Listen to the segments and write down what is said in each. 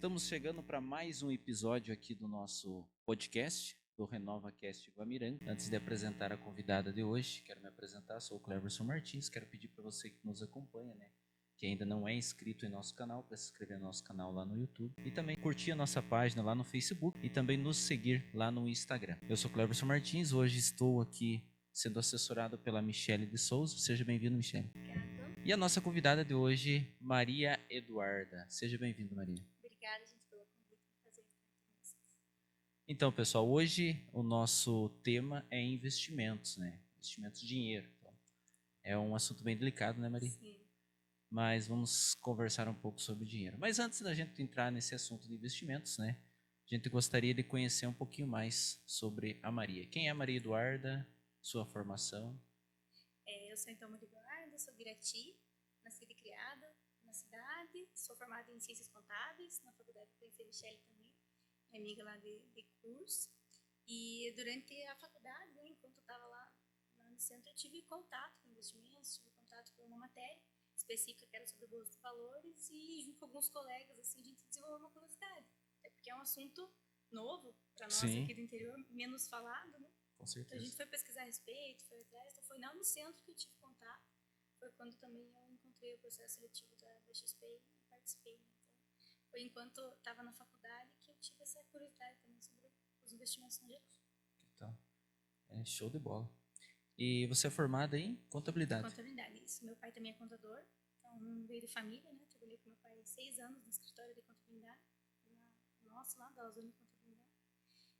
Estamos chegando para mais um episódio aqui do nosso podcast, do RenovaCast Guamiranga. Antes de apresentar a convidada de hoje, quero me apresentar, sou o Cleverson Martins. Quero pedir para você que nos acompanha, que ainda não é inscrito em nosso canal, para se inscrever no nosso canal lá no YouTube e também curtir a nossa página lá no Facebook e também nos seguir lá no Instagram. Eu sou Cleverson Martins, hoje estou aqui sendo assessorado pela Michele de Souza. Seja bem-vindo, Michele. Obrigada. E a nossa convidada de hoje, Maria Eduarda. Seja bem-vinda, Maria. Obrigada, gente, pelo convite para fazer isso com vocês. Então, pessoal, hoje o nosso tema é investimentos, Investimentos de dinheiro. Então, é um assunto bem delicado, né, Maria? Sim. Mas vamos conversar um pouco sobre dinheiro. Mas antes da gente entrar nesse assunto de investimentos, a gente gostaria de conhecer um pouquinho mais sobre a Maria. Quem é a Maria Eduarda? Sua formação? Eu sou então Maria Eduarda, sou de Irati, nascida e criada na cidade, sou formada em Ciências Contábeis, na faculdade que conheci a Michele também, minha amiga lá de curso. E durante a faculdade, enquanto eu estava lá no centro, eu tive contato com investimentos, tive contato com uma matéria específica que era sobre bolsa de valores e junto com alguns colegas, assim, a gente desenvolveu uma curiosidade. Até porque é um assunto novo para nós Sim. aqui do interior, menos falado, né? Com certeza. Então a gente foi pesquisar a respeito, foi atrás, então foi lá no centro que eu tive contato. Foi quando também eu encontrei o processo seletivo da XP e participei. Então, foi enquanto eu estava na faculdade que eu tive essa curiosidade também sobre os investimentos no geral. Então, show de bola. E você é formada em contabilidade? Contabilidade, isso. Meu pai também é contador, então veio de família, né? Trabalhei com meu pai 6 anos no escritório de contabilidade, nosso lá, da Ozônia Contabilidade.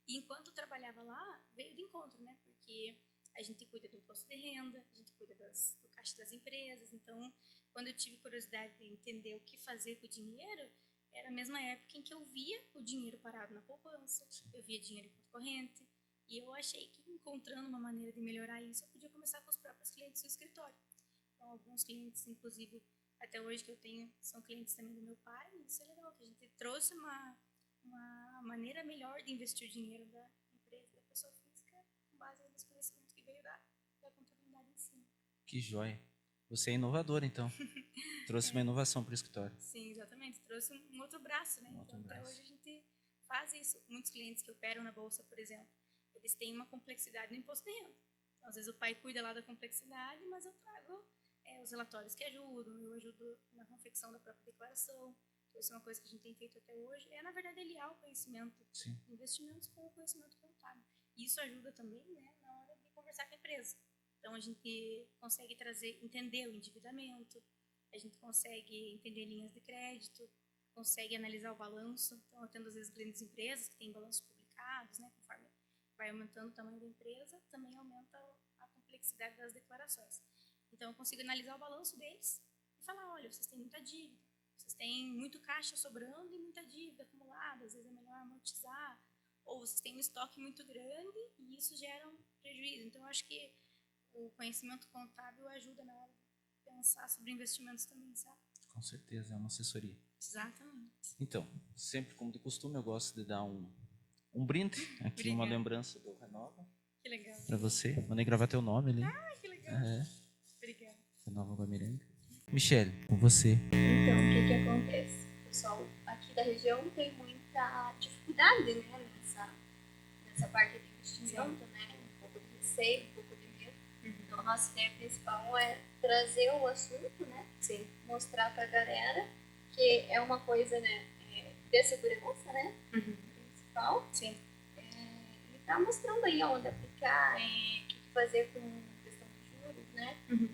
E enquanto eu trabalhava lá, veio de encontro, né? Porque a gente cuida do imposto de renda, a gente cuida do caixa das empresas. Então, quando eu tive curiosidade de entender o que fazer com o dinheiro, era a mesma época em que eu via o dinheiro parado na poupança, eu via dinheiro em conta corrente, e eu achei que encontrando uma maneira de melhorar isso, eu podia começar com os próprios clientes do escritório. Então, alguns clientes, inclusive, até hoje que eu tenho, são clientes também do meu pai, e isso é legal, que a gente trouxe uma maneira melhor de investir o dinheiro da empresa, da pessoa física, com base nos conhecimentos que veio da contabilidade em si. Que joia. Você é inovador, então. Trouxe uma inovação para o escritório. Sim, exatamente. Trouxe um outro braço, né? Então, até hoje a gente faz isso. Muitos clientes que operam na bolsa, por exemplo, eles têm uma complexidade no imposto de renda. Então, às vezes o pai cuida lá da complexidade, mas eu trago os relatórios que ajudam, eu ajudo na confecção da própria declaração. Isso é uma coisa que a gente tem feito até hoje. Na verdade, aliar o conhecimento de investimentos com o conhecimento contábil. E isso ajuda também, na hora de conversar com a empresa. Então, a gente consegue entender o endividamento, a gente consegue entender linhas de crédito, consegue analisar o balanço. Então, eu tendo, às vezes, grandes empresas que têm balanços publicados, conforme vai aumentando o tamanho da empresa, também aumenta a complexidade das declarações. Então, eu consigo analisar o balanço deles e falar, olha, vocês têm muita dívida, vocês têm muito caixa sobrando e muita dívida acumulada, às vezes é melhor amortizar, ou vocês têm um estoque muito grande e isso gera um prejuízo. Então, eu acho que o conhecimento contábil ajuda na hora de pensar sobre investimentos também, sabe? Com certeza, é uma assessoria. Exatamente. Então, sempre como de costume, eu gosto de dar um brinde, aqui uma lembrança do Renova. Que legal. Para você, mandei gravar teu nome ali. Ah, que legal. Obrigada. Renova Guamiranga. Michele, com você. Então, o que acontece? O pessoal aqui da região tem muita dificuldade, nessa parte de investimento, um pouco de receio, um pouco de medo. Então, a nossa ideia principal é trazer o assunto, Sim. Mostrar pra galera que é uma coisa, de segurança, principal. Sim. E tá mostrando aí onde aplicar, o que fazer com questão de juros,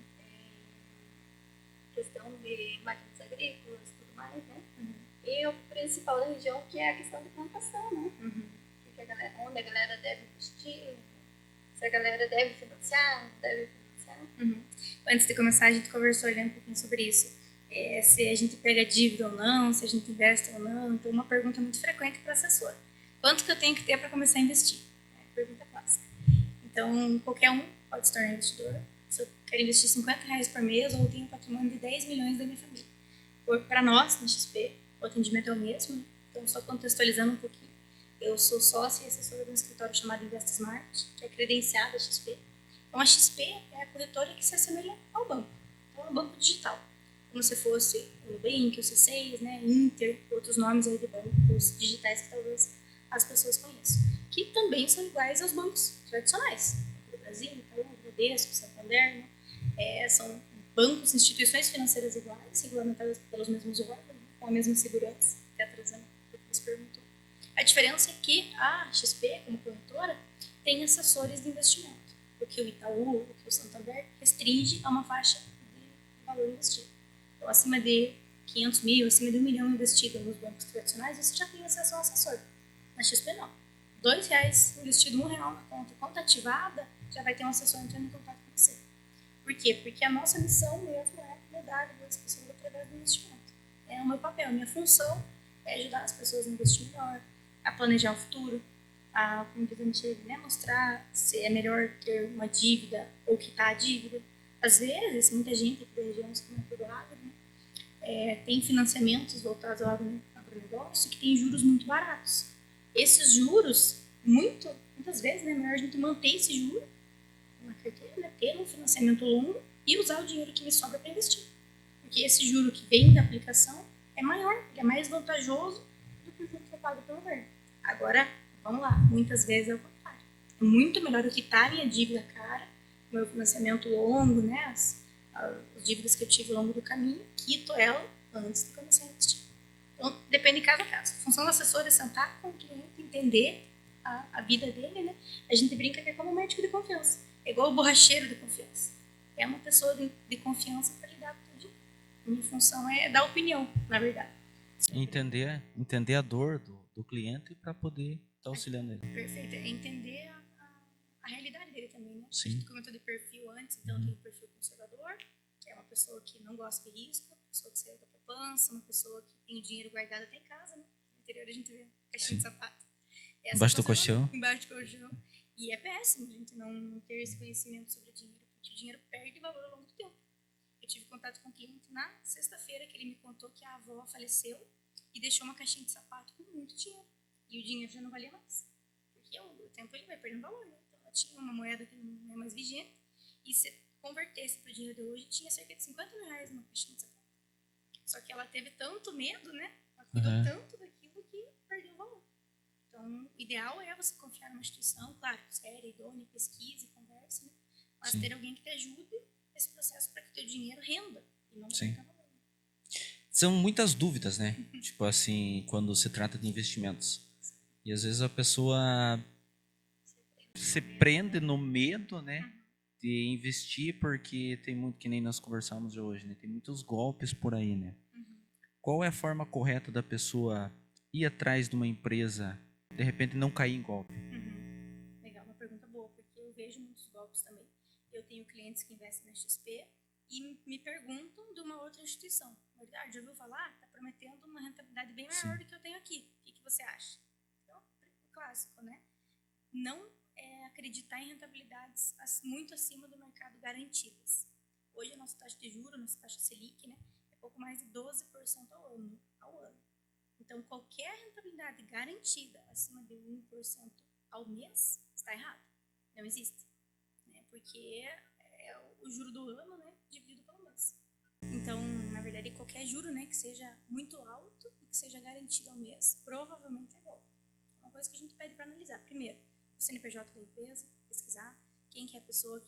questão de máquinas agrícolas, tudo mais, E o principal da região, que é a questão de plantação, onde a galera deve investir, se a galera deve financiar, não deve financiar. Antes de começar, a gente conversou um pouquinho sobre isso. Se a gente pega dívida ou não, se a gente investe ou não. Então, uma pergunta muito frequente para o assessor. Quanto que eu tenho que ter para começar a investir? Pergunta clássica. Então, qualquer um pode se tornar investidor. Se eu quero investir R$50 por mês ou tenho um patrimônio de 10 milhões da minha família. Para nós, na XP, o atendimento é o mesmo. Então, só contextualizando um pouquinho. Eu sou sócia e assessora de um escritório chamado InvestSmart, que é credenciada a XP. Então, a XP é a corretora que se assemelha ao banco. Então, é um banco digital. como se fosse o Nubank, o C6, né, Inter, outros nomes aí de bancos digitais que talvez as pessoas conheçam, que também são iguais aos bancos tradicionais do Brasil, então, o Bradesco, Santander, né, são bancos, instituições financeiras iguais, regulamentadas pelos mesmos órgãos, né, com a mesma segurança, até trazendo o que você perguntou. A diferença é que a XP, como corretora, tem assessores de investimento, o que o Itaú, o que o Santander restringe a uma faixa de valor investido. Então, acima de 500 mil, acima de 1 milhão investido nos bancos tradicionais, você já tem acesso ao assessor. Na XP, não. R$2 investido, R$1 na conta ativada, já vai ter um assessor entrando em contato com você. Por quê? Porque a nossa missão mesmo é mudar a vida das pessoas através do investimento. É o meu papel, a minha função é ajudar as pessoas a investir melhor, a planejar o futuro, a, como diz a gente, né, mostrar se é melhor ter uma dívida ou quitar a dívida. Às vezes, muita gente aqui da região, como é do agro, né, tem financiamentos voltados ao agronegócio que tem juros muito baratos. Esses juros, muitas vezes, né, é melhor a gente manter esse juro na carteira, né, ter um financiamento longo e usar o dinheiro que me sobra para investir. Porque esse juro que vem da aplicação é maior, é mais vantajoso do que o juro que eu pago pelo governo. Agora, vamos lá, muitas vezes é o contrário. É muito melhor eu quitar a minha dívida cara, meu financiamento longo, né, as dívidas que eu tive ao longo do caminho, quito ela antes de começar a investir. Então, depende de caso a caso. A função do assessor é sentar com o cliente, entender a vida dele, né? A gente brinca que é como um médico de confiança. É igual o borracheiro de confiança. É uma pessoa de confiança para lidar com tudo. Minha função é dar opinião, na verdade. Entender a dor do cliente para poder estar auxiliando ele. Perfeito. É entender a realidade dele também, né? Sim. A gente comentou de perfil antes, então tem o perfil conservador, que é uma pessoa que não gosta de risco, uma pessoa que saiu da poupança, uma pessoa que tem o dinheiro guardado até em casa, né? No interior a gente vê caixinha de sapato. Embaixo do colchão. Embaixo do colchão. E é péssimo a gente não ter esse conhecimento sobre dinheiro, porque o dinheiro perde valor ao longo do tempo. Eu tive contato com um cliente na sexta-feira que ele me contou que a avó faleceu e deixou uma caixinha de sapato com muito dinheiro. E o dinheiro já não valia mais. Porque o tempo ele vai perdendo valor, né? Então ela tinha uma moeda que não é mais vigente. E se convertesse para o dinheiro de hoje, tinha cerca de 50 mil reais numa caixinha de sapato. Só que ela teve tanto medo, né? Ela cuidou tanto daquilo que perdeu o valor. Então, o ideal é você confiar numa instituição, claro, séria, idônea, pesquise, converse, né? Mas ter alguém que te ajude nesse processo para que o teu dinheiro renda e não perca valor. São muitas dúvidas, né? Tipo assim, quando se trata de investimentos. E às vezes a pessoa se prende no medo, né? De investir, porque tem muito, que nem nós conversamos hoje, né? Tem muitos golpes por aí, né? Qual é a forma correta da pessoa ir atrás de uma empresa, de repente não cair em golpe? Legal, uma pergunta boa, porque eu vejo muitos golpes também. Eu tenho clientes que investem na XP e me perguntam de uma outra instituição. Já ouviu falar? Está prometendo uma rentabilidade bem maior do que eu tenho aqui. O que você acha? Então, clássico, né? Não acreditar em rentabilidades muito acima do mercado garantidas. Hoje a nossa taxa de juros, nossa taxa Selic, né, é pouco mais de 12% ao ano. Então, qualquer rentabilidade garantida acima de 1% ao mês está errado. Não existe. Né? Porque é o juro do ano, né, dividido pelo mês. Então, na verdade, qualquer juro, né, que seja muito alto e que seja garantido ao mês, provavelmente é golpe. É uma coisa que a gente pede para analisar. Primeiro, o CNPJ da empresa, pesquisar quem que é a pessoa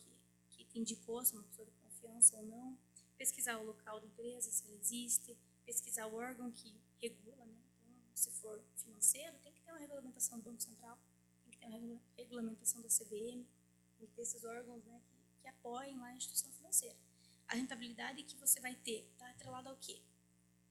que te indicou, se é uma pessoa de confiança ou não, pesquisar o local da empresa, se ela existe, pesquisar o órgão que regula, né? Então, se for financeiro, tem que ter uma regulamentação do Banco Central, tem que ter uma regulamentação da CVM, tem que ter esses órgãos, né, que apoiem lá a instituição financeira. A rentabilidade que você vai ter está atrelada ao quê?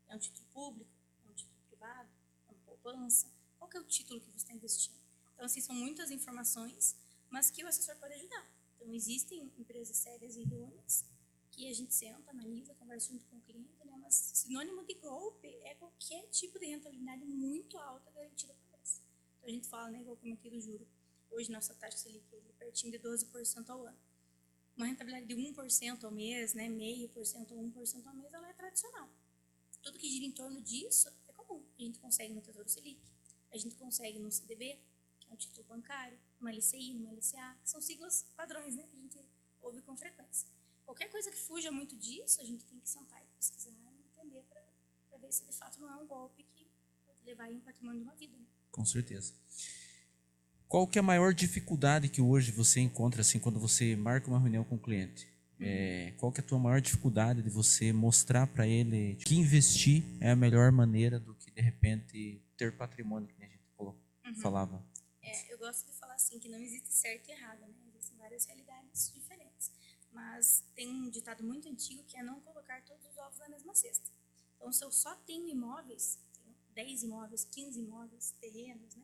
É um título público? É um título privado? É uma poupança? Qual que é o título que você está investindo? Então, assim, são muitas informações, mas que o assessor pode ajudar. Então, existem empresas sérias e idôneas que a gente senta, analisa, conversa junto com o cliente, né? Mas sinônimo de golpe é qualquer tipo de rentabilidade muito alta garantida por mês. Então, a gente fala, né, igual eu comentei do juro. Hoje, nossa taxa Selic é pertinho de 12% ao ano. Uma rentabilidade de 1% ao mês, né, 0,5% ou 1% ao mês, ela é tradicional. Tudo que gira em torno disso é comum. A gente consegue no Tesouro Selic, a gente consegue no CDB, que é um título bancário, uma LCI, uma LCA, que são siglas padrões, né, que a gente ouve com frequência. Qualquer coisa que fuja muito disso, a gente tem que sentar e pesquisar, se de fato não é um golpe que pode levar em um patrimônio de uma vida. Né? Com certeza. Qual que é a maior dificuldade que hoje você encontra assim quando você marca uma reunião com o cliente? Qual que é a tua maior dificuldade de você mostrar para ele que investir é a melhor maneira do que de repente ter patrimônio, que a gente falava? Eu gosto de falar assim que não existe certo e errado, né? Existem várias realidades diferentes, mas tem um ditado muito antigo que é não colocar todos os ovos na mesma cesta. Então, se eu só tenho imóveis, tenho 10 imóveis, 15 imóveis, terrenos, né?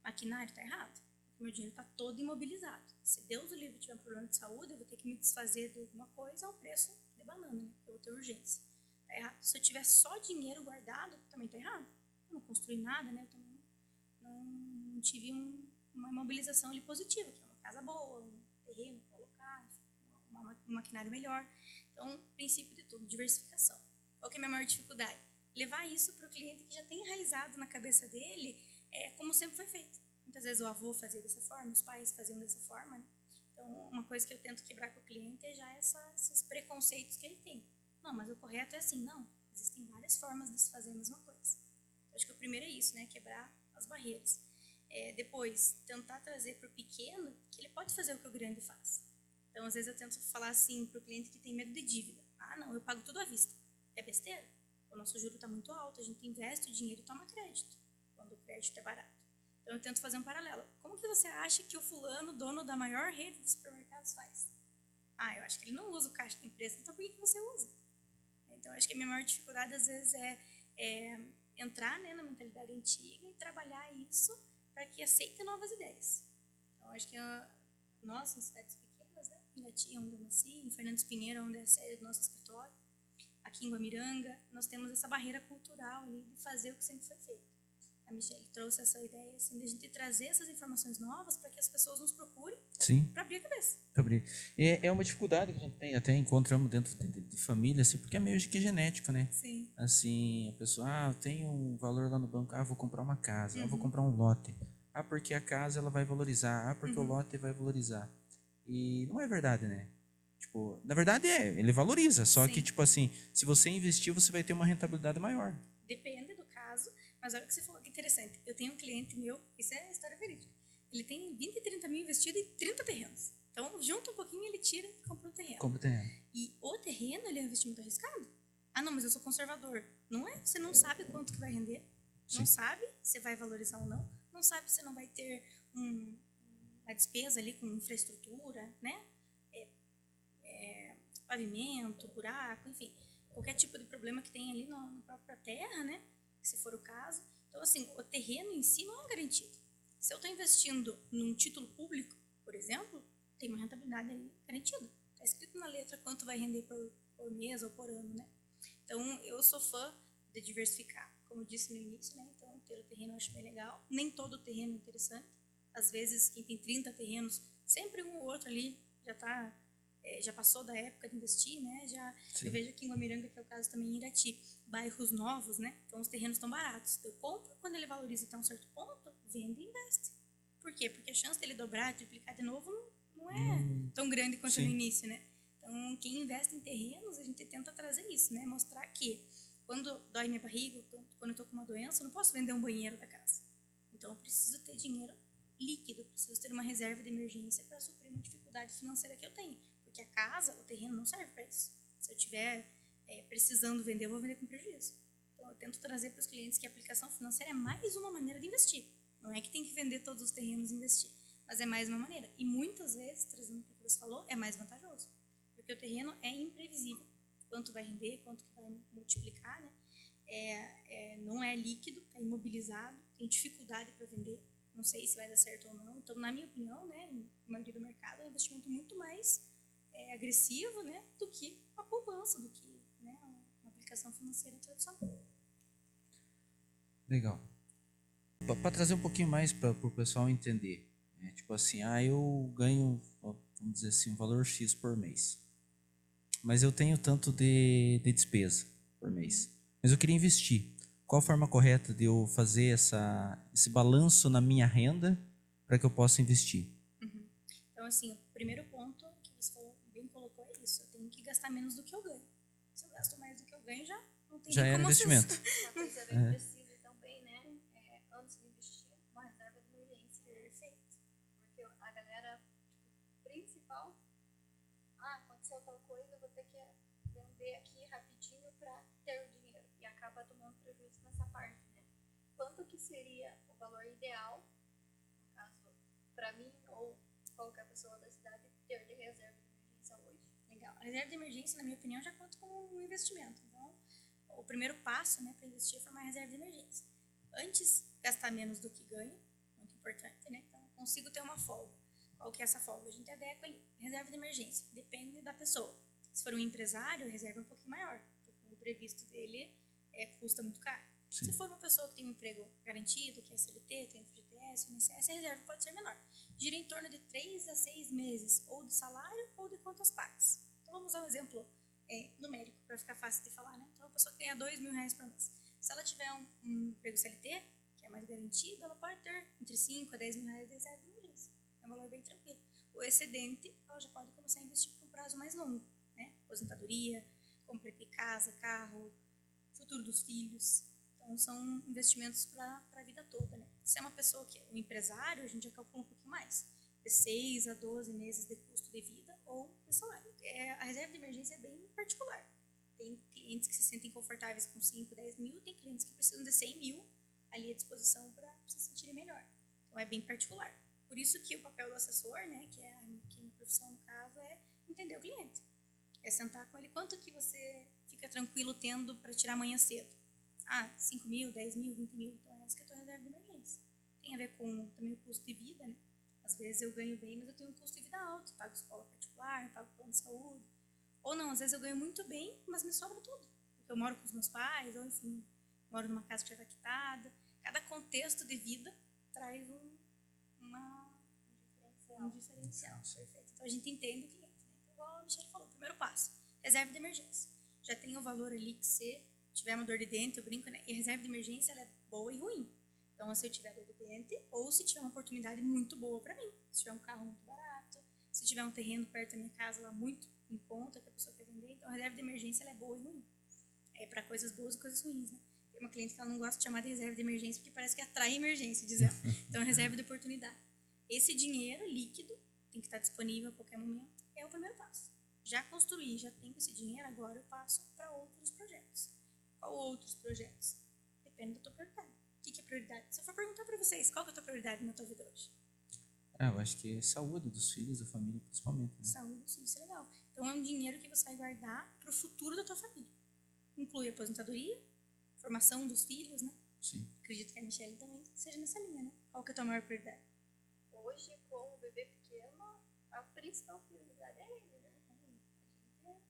Maquinário, tá errado. Meu dinheiro está todo imobilizado. Se Deus o livre tiver um problema de saúde, eu vou ter que me desfazer de alguma coisa ao preço de banana, né? Eu vou ter urgência. Tá errado. Se eu tiver só dinheiro guardado, também tá errado. Eu não construí nada, né? Eu também não tive uma imobilização ali positiva, que é uma casa boa, um terreno para colocar, um maquinário melhor. Então, o princípio de tudo, diversificação. Qual que é a minha maior dificuldade? Levar isso para o cliente que já tem enraizado na cabeça dele, como sempre foi feito. Muitas vezes o avô fazia dessa forma, os pais faziam dessa forma, né? Então, uma coisa que eu tento quebrar com o cliente é já esses preconceitos que ele tem. Não, mas o correto é assim. Não, existem várias formas de se fazer a mesma coisa. Acho que o primeiro é isso, né? Quebrar as barreiras. Depois, tentar trazer para o pequeno que ele pode fazer o que o grande faz. Então, às vezes eu tento falar assim para o cliente que tem medo de dívida. Ah, não, eu pago tudo à vista. É besteira. O nosso juro está muito alto, a gente investe o dinheiro e toma crédito, quando o crédito é barato. Então, eu tento fazer um paralelo. Como que você acha que o fulano, dono da maior rede de supermercados, faz? Ah, eu acho que ele não usa o caixa da empresa, então por que você usa? Então, eu acho que a minha maior dificuldade, às vezes, é entrar, né, na mentalidade antiga e trabalhar isso para que aceite novas ideias. Então, acho que nós, em cidades pequenas, né, em Irati, onde eu nasci, em Fernando Pinheiro, onde é a sede do nosso escritório, aqui em Guamiranga, nós temos essa barreira cultural ali de fazer o que sempre foi feito. A Michelle trouxe essa ideia assim, de a gente trazer essas informações novas para que as pessoas nos procurem para abrir a cabeça. É uma dificuldade que a gente tem, até encontramos dentro de família, assim, porque é meio que genético, né? Sim. Assim, a pessoa, tem um valor lá no banco, vou comprar uma casa, vou comprar um lote. Porque a casa ela vai valorizar, porque o lote vai valorizar. E não é verdade, né? Tipo, na verdade ele valoriza, só que, tipo assim, se você investir, você vai ter uma rentabilidade maior. Depende do caso, mas olha o que você falou, que interessante. Eu tenho um cliente meu, isso é história verídica, ele tem 20, 30 mil investido em 30 terrenos. Então, junta um pouquinho, ele tira e compra um terreno. Compra o terreno. E o terreno, ele é um investimento arriscado. Ah, não, mas eu sou conservador. Não é? Você não sabe quanto que vai render. Não sabe se vai valorizar ou não. Não sabe se não vai ter uma despesa ali com infraestrutura, né? Pavimento, buraco, enfim. Qualquer tipo de problema que tem ali na própria terra, né? Se for o caso. Então, assim, o terreno em si não é garantido. Se eu estou investindo num título público, por exemplo, tem uma rentabilidade ali garantida. Está escrito na letra quanto vai render por mês ou por ano, né? Então, eu sou fã de diversificar, como eu disse no início, né? Então, ter o terreno eu acho bem legal. Nem todo terreno é interessante. Às vezes, quem tem 30 terrenos, sempre um ou outro ali já passou da época de investir, né? Eu vejo aqui em Guamiranga, que é o caso também em Irati, bairros novos, né? Então, os terrenos estão baratos. Eu compro, quando ele valoriza até um certo ponto, vende e investe. Por quê? Porque a chance dele dobrar, triplicar de novo, não é tão grande quanto no início, né? Então, quem investe em terrenos, a gente tenta trazer isso, né? Mostrar que quando dói minha barriga, quando eu estou com uma doença, eu não posso vender um banheiro da casa. Então, eu preciso ter dinheiro líquido, eu preciso ter uma reserva de emergência para suprir uma dificuldade financeira que eu tenho. Porque a casa, o terreno não serve para isso. Se eu estiver precisando vender, eu vou vender com prejuízo. Então, eu tento trazer para os clientes que a aplicação financeira é mais uma maneira de investir. Não é que tem que vender todos os terrenos e investir, mas é mais uma maneira. E muitas vezes, trazendo o que você falou, é mais vantajoso. Porque o terreno é imprevisível. Quanto vai render, quanto que vai multiplicar, né? Não é líquido, é imobilizado, tem dificuldade para vender. Não sei se vai dar certo ou não. Então, na minha opinião, né, na maioria do mercado, é um investimento muito mais agressivo, né, do que a poupança, do que, né, uma aplicação financeira tradicional. Legal. Para trazer um pouquinho mais para o pessoal entender, né? Tipo assim, eu ganho, vamos dizer assim, um valor X por mês, mas eu tenho tanto de despesa por mês, mas eu queria investir. Qual a forma correta de eu fazer esse balanço na minha renda para que eu possa investir? Então, assim, o primeiro ponto que você bem colocou é isso. Eu tenho que gastar menos do que eu ganho. Se eu gasto mais do que eu ganho, já não tem Já nem era como investimento. Uma coisa bem precisa também, né? Antes de investir, uma reserva de emergência. Perfeito. Porque a galera, principal, aconteceu tal coisa, eu vou ter que vender aqui rapidinho para ter o dinheiro. E acaba tomando prejuízo nessa parte, né? Quanto que seria o valor ideal, no caso, para mim ou qualquer pessoa da cidade, ter de reserva de emergência hoje? Legal. A reserva de emergência, na minha opinião, já conta como um investimento. Então, o primeiro passo, né, para investir é formar reserva de emergência. Antes, gastar menos do que ganho, muito importante, né? Então, consigo ter uma folga. Qual que é essa folga? A gente adequa ali. Reserva de emergência, depende da pessoa. Se for um empresário, a reserva é um pouquinho maior, porque o previsto dele custa muito caro. Sim. Se for uma pessoa que tem um emprego garantido, que é CLT, tem FGTS, INSS, a reserva pode ser menor. Gira em torno de 3 a 6 meses, ou de salário ou de contas pagas. Então, vamos usar um exemplo numérico, para ficar fácil de falar, né? Então, a pessoa ganha R$2.000 por mês. Se ela tiver um emprego CLT, que é mais garantido, ela pode ter entre 5 a 10 mil reais de reserva de emergência. É um valor bem tranquilo. O excedente, ela já pode começar a investir por um prazo mais longo, né? Aposentadoria, compra de casa, carro, futuro dos filhos. Então, são investimentos para a vida toda, né? Se é uma pessoa que é um empresário, a gente já calcula um pouquinho mais. De 6 a 12 meses de custo de vida ou de salário. A reserva de emergência é bem particular. Tem clientes que se sentem confortáveis com 5, 10 mil, tem clientes que precisam de 100 mil ali à disposição para se sentirem melhor. Então, é bem particular. Por isso que o papel do assessor, né, que é a minha profissão no caso, é entender o cliente. É sentar com ele. Quanto que você fica tranquilo tendo para tirar amanhã cedo? 5 mil, 10 mil, 20 mil. Então, essa que é a tua reserva de emergência. Tem a ver com também o custo de vida, né? Às vezes eu ganho bem, mas eu tenho um custo de vida alto. Pago escola particular, pago plano de saúde. Ou não, às vezes eu ganho muito bem, mas me sobra tudo. Porque eu moro com os meus pais, ou enfim, moro numa casa que já está quitada. Cada contexto de vida traz um diferencial. Perfeito. Então a gente entende o cliente, né? Então, igual a Michelle falou, primeiro passo, reserva de emergência. Já tem o valor ali que se tiver uma dor de dente, eu brinco, né? E a reserva de emergência ela é boa e ruim. Então, se eu tiver dor de dente, ou se tiver uma oportunidade muito boa para mim. Se tiver um carro muito barato, se tiver um terreno perto da minha casa lá muito em conta que a pessoa quer vender. Então, a reserva de emergência ela é boa e ruim. É para coisas boas e coisas ruins, né? Tem uma cliente que ela não gosta de chamar de reserva de emergência porque parece que atrai emergência, diz ela. Então, é reserva de oportunidade. Esse dinheiro líquido tem que estar disponível a qualquer momento. É o primeiro passo. Já construí, já tenho esse dinheiro, agora eu passo para outros projetos. Qual outros projetos? Depende da tua prioridade. O que é prioridade? Se eu for perguntar para vocês, qual que é a tua prioridade na tua vida hoje? Eu acho que é saúde dos filhos, da família principalmente. Né? Saúde, sim, isso é legal. Então é um dinheiro que você vai guardar para o futuro da tua família. Inclui aposentadoria, formação dos filhos, né? Sim. Acredito que a Michelle também seja nessa linha, né? Qual que é a tua maior prioridade? Hoje, com o bebê pequeno, a principal prioridade é ele, né? A gente,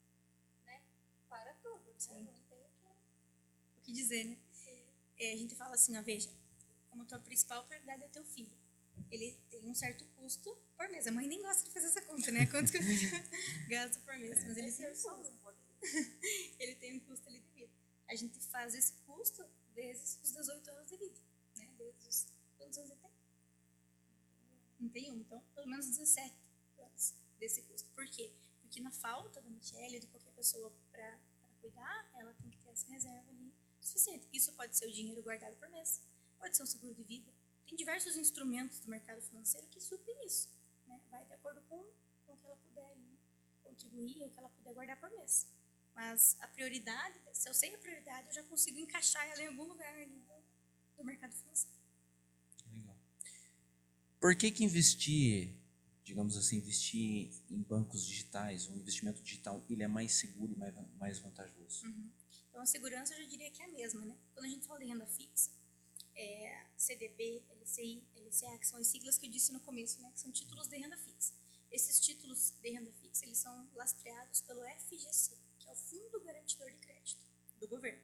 né, para tudo, né? Não tem o que dizer, né? Sim. A gente fala assim, veja, como tua principal prioridade é teu filho. Ele tem um certo custo por mês. A mãe nem gosta de fazer essa conta, né? Quanto que o filho gasta por mês. Mas ele tem um custo. Ele tem um custo ali de vida. A gente faz esse custo vezes os 18 anos de vida, né? Vezes os... Quantos anos ele tem? Não tem um, então pelo menos 17 anos desse custo. Por quê? Porque na falta da Michelle ou de qualquer pessoa para cuidar, ela tem que ter essa reserva ali suficiente. Isso pode ser o dinheiro guardado por mês, pode ser um seguro de vida. Tem diversos instrumentos do mercado financeiro que suprem isso, né? Vai de acordo com o que ela puder ali, contribuir ou o que ela puder guardar por mês. Mas a prioridade, se eu sei a prioridade, eu já consigo encaixar ela em algum lugar ali do mercado financeiro. Legal. Por que investir, digamos assim, investir em bancos digitais, um investimento digital, ele é mais seguro e mais vantajoso? Uhum. Então, a segurança eu já diria que é a mesma, né? Quando a gente fala de renda fixa, CDB, LCI, LCA, que são as siglas que eu disse no começo, né? Que são títulos de renda fixa. Esses títulos de renda fixa, eles são lastreados pelo FGC, que é o Fundo Garantidor de Crédito do governo.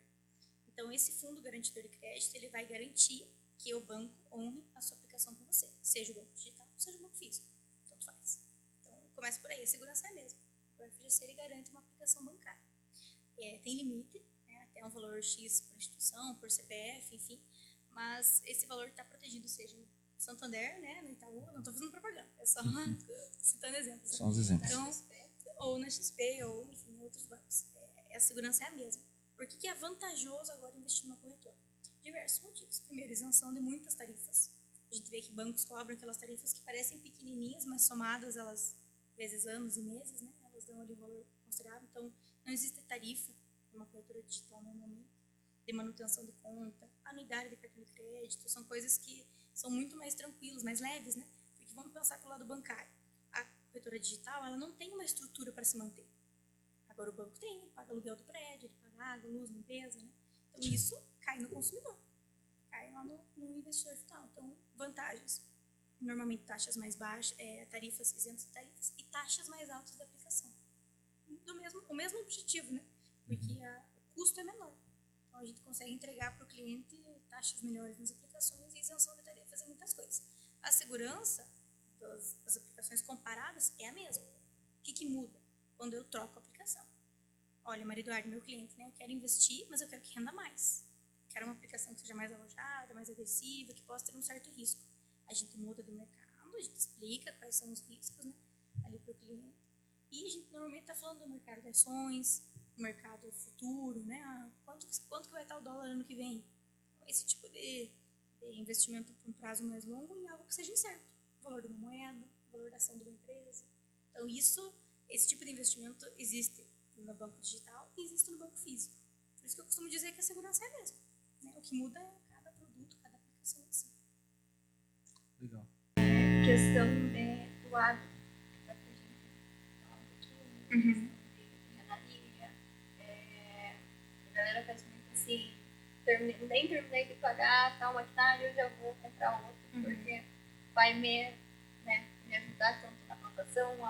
Então, esse Fundo Garantidor de Crédito, ele vai garantir que o banco honre a sua aplicação com você, seja o banco digital, seja o banco físico, tanto faz. Então, começa por aí, a segurança é a mesma. O FGC, ele garante uma aplicação bancária. Tem limite, né, até um valor X por instituição, por CPF, enfim, mas esse valor está protegido, seja no Santander, né, no Itaú, não estou fazendo propaganda, é só citando exemplos. São os exemplos. Então, ou na XP, ou enfim, em outros bancos. A segurança é a mesma. Por que é vantajoso agora investir numa corretora? Diversos motivos. Primeiro, isenção de muitas tarifas. A gente vê que bancos cobram aquelas tarifas que parecem pequenininhas, mas somadas elas, vezes anos e meses, né? Elas dão ali um valor considerável. Então, não existe tarifa numa corretora digital normalmente, de manutenção de conta, anuidade de cartão de crédito, são coisas que são muito mais tranquilas, mais leves, né? Porque vamos pensar pelo lado bancário. A corretora digital, ela não tem uma estrutura para se manter. Agora o banco tem, ele paga aluguel do prédio, ele paga água, luz, limpeza, né? Então isso cai no consumidor, cai lá no investidor final. Então, vantagens. Normalmente taxas mais baixas, tarifas isentas de tarifas e taxas mais altas de aplicação. O mesmo objetivo, né? Porque o custo é menor. Então a gente consegue entregar para o cliente taxas melhores nas aplicações e isenção de tarifas em muitas coisas. A segurança das aplicações comparadas é a mesma. O que muda? Quando eu troco a aplicação. Olha, Maria Eduardo, meu cliente, né? Eu quero investir, mas eu quero que renda mais. Quero uma aplicação que seja mais alojada, mais agressiva, que possa ter um certo risco. A gente muda do mercado, a gente explica quais são os riscos, né? Ali para o cliente. E a gente normalmente está falando do mercado de ações, do mercado futuro, né? Quanto que vai estar o dólar ano que vem? Esse tipo de investimento por um prazo mais longo em algo que seja incerto. O valor de uma moeda, o valor da ação de uma empresa. Então, esse tipo de investimento existe no banco digital e existe no banco físico. Por isso que eu costumo dizer que a segurança é a mesma, né? O que muda é cada produto, cada aplicação em si. Legal. Questão do hábito. A galera faz muito assim, nem terminei de pagar tal maquinário, eu já vou comprar outro, porque vai me ajudar tanto na plantação,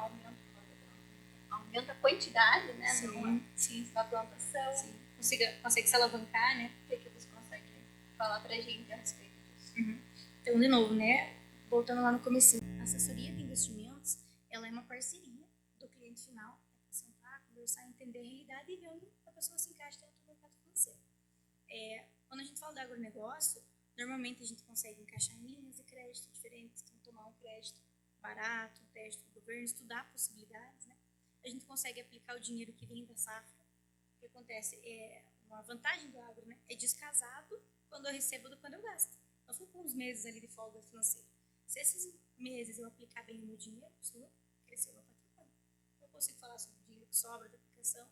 aumenta a quantidade, né? Sim. Da plantação. Sim. Consegue se alavancar, né? O que você consegue falar pra gente a respeito disso? Então, de novo, né? Voltando lá no começo, a assessoria de investimentos, ela é uma parceria do cliente final, para sentar, conversar, entender a realidade e ver onde a pessoa se encaixa dentro do mercado financeiro. Quando a gente fala de agronegócio, normalmente a gente consegue encaixar em linhas de crédito diferentes, então tomar um crédito barato, um crédito do governo, estudar possibilidades, né? A gente consegue aplicar o dinheiro que vem da safra. O que acontece uma vantagem do agro, né? É descasado quando eu recebo do quando eu gasto. Eu fico com uns meses ali de folga financeira. Se esses meses eu aplicar bem o meu dinheiro, crescer o meu patrimônio. Eu consigo falar sobre o dinheiro que sobra da aplicação.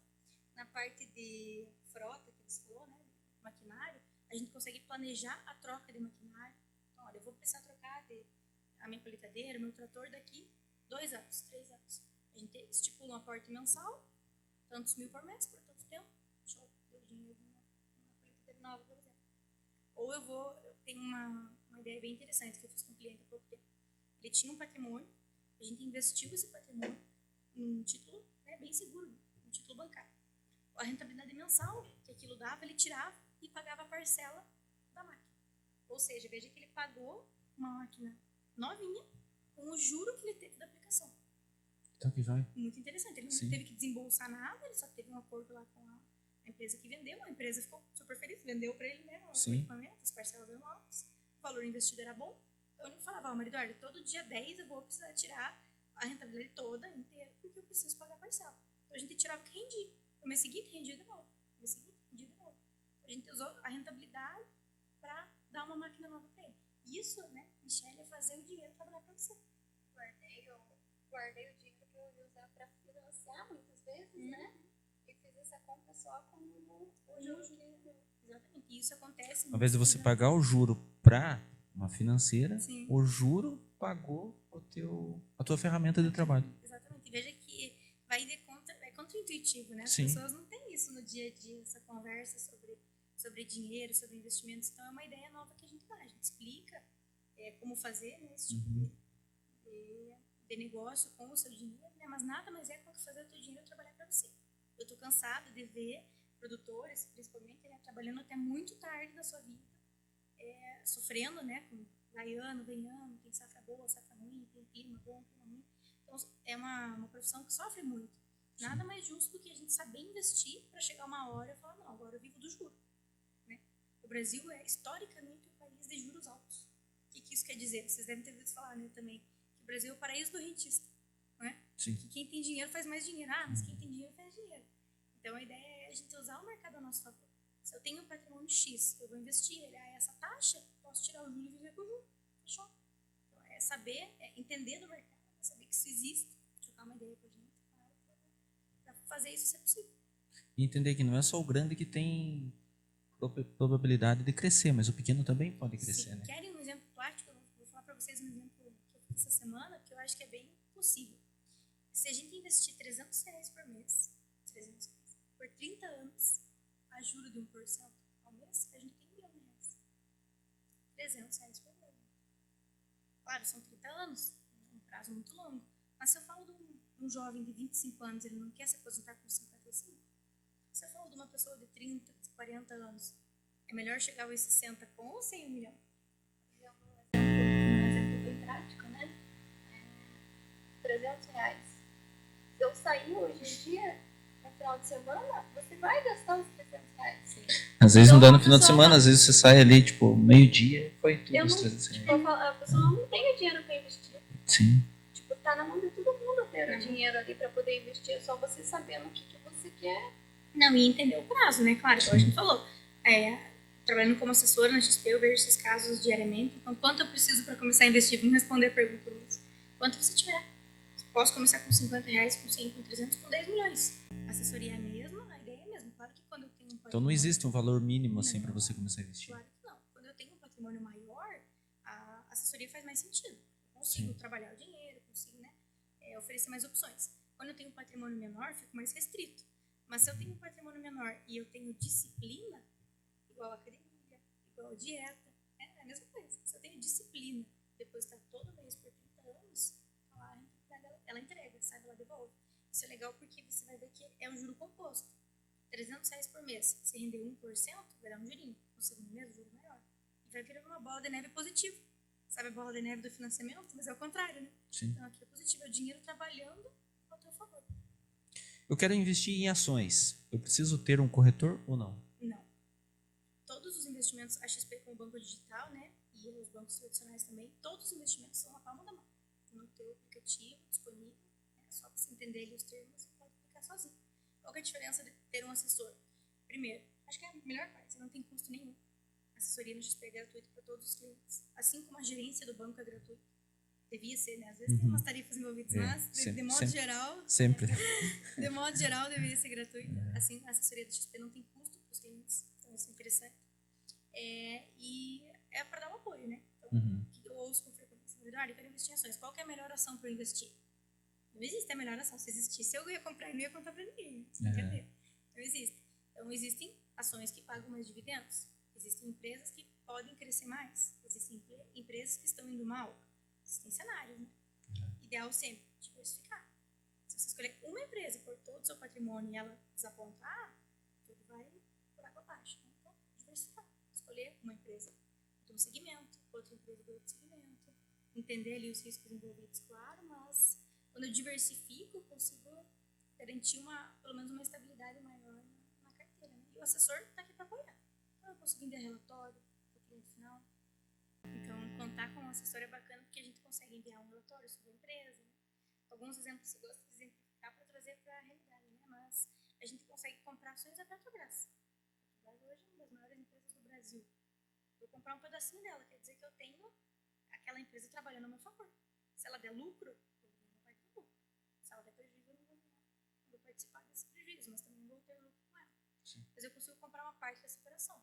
Na parte de frota, que você falou, né? Maquinário, a gente consegue planejar a troca de maquinário. Então, olha, eu vou precisar trocar a minha colheitadeira, o meu trator daqui 2 anos, 3 anos. A gente estipula um aporte mensal, tantos mil por mês, por tanto tempo. Deixa eu ter o dinheiro numa colheitadeira nova, por exemplo. Ou eu tenho uma ideia bem interessante que eu fiz com um cliente há pouco tempo. Ele tinha um patrimônio, a gente investiu esse patrimônio num título, né, bem seguro, um título bancário. A rentabilidade mensal que aquilo dava, ele tirava e pagava a parcela da máquina. Ou seja, veja que ele pagou uma máquina novinha com o juro que ele teve da aplicação. Então que vai. Muito interessante. Ele não teve que desembolsar nada, ele só teve um acordo lá com a empresa que vendeu. A empresa ficou super feliz, vendeu para ele, né, o equipamento, as parcelas eram altas, o valor investido era bom. Então ele falava, Maria Eduardo, todo dia 10 eu vou precisar tirar a rentabilidade toda, inteira, porque eu preciso pagar a parcela. Então a gente tirava o que rendia. No mês seguinte, rendia de novo. No mês seguinte, rendia de novo. A gente usou a rentabilidade para dar uma máquina nova para ele. Isso, né, Michelle, é fazer o dinheiro trabalhar para você. Guardei o dinheiro que eu ia usar para financiar muitas vezes, né? E fiz essa conta só com o juro. Exatamente. E isso acontece. Ao invés de você pagar o juro para uma financeira, o juro pagou a tua ferramenta de trabalho. Exatamente. E veja que é contra-intuitivo, né? As Sim. pessoas não têm isso no dia a dia, essa conversa sobre dinheiro, sobre investimentos. Então, é uma ideia nova que a gente dá. A gente explica como fazer, né, esse tipo de negócio com o seu dinheiro, né? Mas nada mais é do que fazer o teu dinheiro trabalhar para você. Eu estou cansada de ver produtores, principalmente, né, trabalhando até muito tarde da sua vida, sofrendo, né, com vai ano, vem ano, tem safra boa, safra ruim, tem clima bom, clima ruim. Então, é uma profissão que sofre muito. Nada mais justo do que a gente saber investir para chegar uma hora e falar, não, agora eu vivo do juro. Né? O Brasil é historicamente um país de juros altos. O que isso quer dizer? Vocês devem ter ouvido falar, né, também, que o Brasil é o paraíso do rentista. Não é? Sim. Que quem tem dinheiro faz mais dinheiro. Ah, mas quem tem dinheiro faz dinheiro. Então, a ideia é a gente usar o mercado a nosso favor. Se eu tenho um patrimônio X, eu vou investir ele a essa taxa, posso tirar o juro e viver com o juro. Fechou? Então, é saber, entender do mercado, saber que isso existe, trocar uma ideia com a gente para fazer isso ser possível. E entender que não é só o grande que tem probabilidade de crescer, mas o pequeno também pode crescer, Sim. né? Querem um exemplo prático? Eu vou falar para vocês um exemplo que eu fiz essa semana, que eu acho que é bem possível. Se a gente investir R$300 por mês, 300 reais, por 30 anos, a juros de 1% ao mês, a gente tem R$1.000.000. R$300 por mês. Claro, são 30 anos, um prazo muito longo. Mas se eu falo de um jovem de 25 anos, ele não quer se aposentar com 55. Se eu falo de uma pessoa de 30, de 40 anos, é melhor chegar aos 60 com ou sem 1 milhão? Um exemplo bem prático, né? R$300. Se eu sair hoje em dia, no final de semana, você vai gastar os R$300. Sim. Às vezes Então, não dá no a final de pessoa semana, às vezes você sai ali, tipo, meio-dia, foi tudo Eu os não, 300 reais. tipo, a pessoa não tem o dinheiro para investir. Sim. Tipo, tá na mão de todo mundo ter o dinheiro ali para poder investir. É só você sabendo o que você quer. Não, e entender o prazo, né? Claro, como a gente falou. Trabalhando como assessora na XP, eu vejo esses casos diariamente. Então, quanto eu preciso para começar a investir? Vamos responder a pergunta, Luiz. Quanto você tiver? Posso começar com R$50, com 100, com 300, com 10 milhões. A assessoria é a mesma, a ideia é a mesma. Claro que quando eu tenho um patrimônio... Então não existe um valor mínimo assim para você começar a investir. Claro que não. Quando eu tenho um patrimônio maior, a assessoria faz mais sentido. Eu consigo trabalhar o dinheiro, consigo, né, oferecer mais opções. Quando eu tenho um patrimônio menor, fico mais restrito. Mas se eu tenho um patrimônio menor e eu tenho disciplina, igual a academia, igual a dieta, é a mesma coisa. Se eu tenho disciplina, depois está todo mês por 30 anos, ela entrega, sabe? Ela devolve. Isso é legal porque você vai ver que é um juro composto. R$300 por mês, se render 1%, vai dar um jurinho. No segundo mês, o juro maior. E vai virando uma bola de neve positiva. Sabe a bola de neve do financiamento? Mas é o contrário, né? Sim. Então aqui é positivo, é o dinheiro trabalhando ao teu favor. Eu quero investir em ações. Eu preciso ter um corretor ou não? Não. Todos os investimentos, a XP com o banco digital, né? E os bancos tradicionais também, todos os investimentos são na palma da mão. No teu aplicativo disponível, só para você entender ali os termos, você pode aplicar sozinho. Qual que é a diferença de ter um assessor? Primeiro, acho que é a melhor parte, você não tem custo nenhum. A assessoria no XP é gratuita para todos os clientes. Assim como a gerência do banco é gratuita. Devia ser, né? Às vezes tem umas tarifas envolvidas, mas de modo geral... Sempre. De modo geral, deveria ser gratuita. Assim, a assessoria do XP não tem custo para os clientes, então isso é interessante. E é para dar um apoio, né? Então, que eu ouço com frequência. Eduardo, eu quero investir em ações. Qual que é a melhor ação para eu investir? Não existe a melhor ação. Se existisse, eu ia comprar e não ia contar para ninguém. Não quer ver. Não existe. Então, existem ações que pagam mais dividendos. Existem empresas que podem crescer mais. Existem empresas que estão indo mal. Existem cenários, né? Ideal sempre, diversificar. Se você escolher uma empresa por todo o seu patrimônio e ela desapontar, tudo vai por água abaixo. Né? Então, diversificar. Escolher uma empresa de um segmento, outra empresa de outro segmento. Entender ali os riscos envolvidos, claro, mas quando eu diversifico, eu consigo garantir pelo menos uma estabilidade maior na carteira. Né? E o assessor está aqui para apoiar. Então, eu consigo enviar relatório para o cliente final. Então, contar com um assessor é bacana porque a gente consegue enviar um relatório sobre a empresa. Né? Alguns exemplos eu gosto de exemplificar para trazer para a realidade, né? Mas a gente consegue comprar ações da Petrobras. A Petrobras hoje é uma das maiores empresas do Brasil. Vou comprar um pedacinho dela, quer dizer que eu tenho aquela empresa trabalhando a meu favor. Se ela der lucro, eu vou ganhar parte do lucro. Se ela der prejuízo, eu não vou participar desse prejuízo, mas também vou ter lucro com ela. Sim. Mas eu consigo comprar uma parte dessa operação.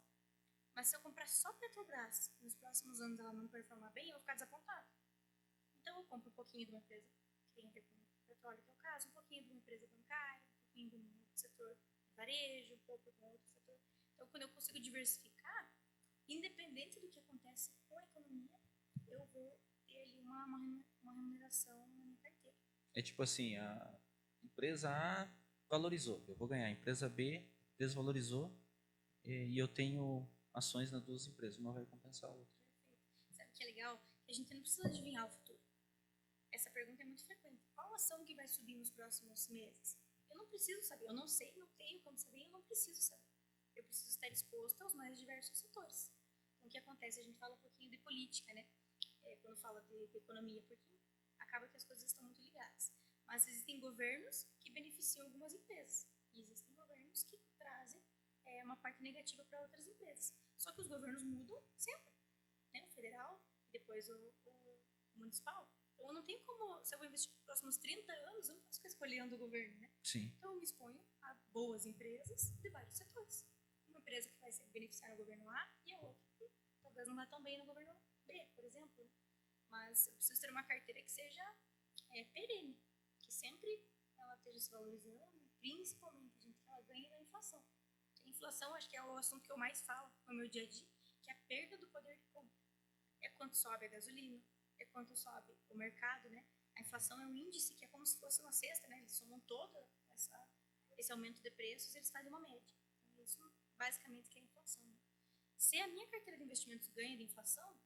Mas se eu comprar só Petrobras, nos próximos anos ela não performar bem, eu vou ficar desapontado. Então eu compro um pouquinho de uma empresa que tem a ver com petróleo, que é o caso, um pouquinho de uma empresa bancária, um pouquinho do setor de varejo, um pouco de outro setor. Então quando eu consigo diversificar, independente do que acontece com a economia, eu vou ter ali uma remuneração na minha carteira. É tipo assim, a empresa A valorizou, eu vou ganhar. A empresa B desvalorizou e eu tenho ações nas duas empresas, uma vai compensar a outra. Perfeito. Sabe o que é legal? Que a gente não precisa adivinhar o futuro. Essa pergunta é muito frequente. Qual ação que vai subir nos próximos meses? Eu não preciso saber, eu não sei, não tenho como saber, eu não preciso saber. Eu preciso estar disposto aos mais diversos setores. Então o que acontece? A gente fala um pouquinho de política, né? Quando fala de economia, porque acaba que as coisas estão muito ligadas. Mas existem governos que beneficiam algumas empresas. E existem governos governos que trazem uma parte negativa para outras empresas. Só que os governos mudam sempre, né? O federal e depois o municipal. Então, eu não tenho como, se eu vou investir nos próximos 30 anos, eu não posso ficar escolhendo o governo, né? Sim. Então, eu me exponho a boas empresas de vários setores. Uma empresa que vai se beneficiar no governo A e a outra que talvez não vá tão bem no governo B, por exemplo. Mas eu preciso ter uma carteira que seja perene, que sempre ela esteja se valorizando, principalmente, gente, que ela ganhe da inflação. A inflação, acho que é o assunto que eu mais falo no meu dia a dia, que é a perda do poder de compra. É quanto sobe a gasolina, é quanto sobe o mercado, né? A inflação é um índice que é como se fosse uma cesta, né? Eles somam todo esse aumento de preços, eles fazem uma média. Então, isso basicamente que é a inflação. Né? Se a minha carteira de investimentos ganha de inflação,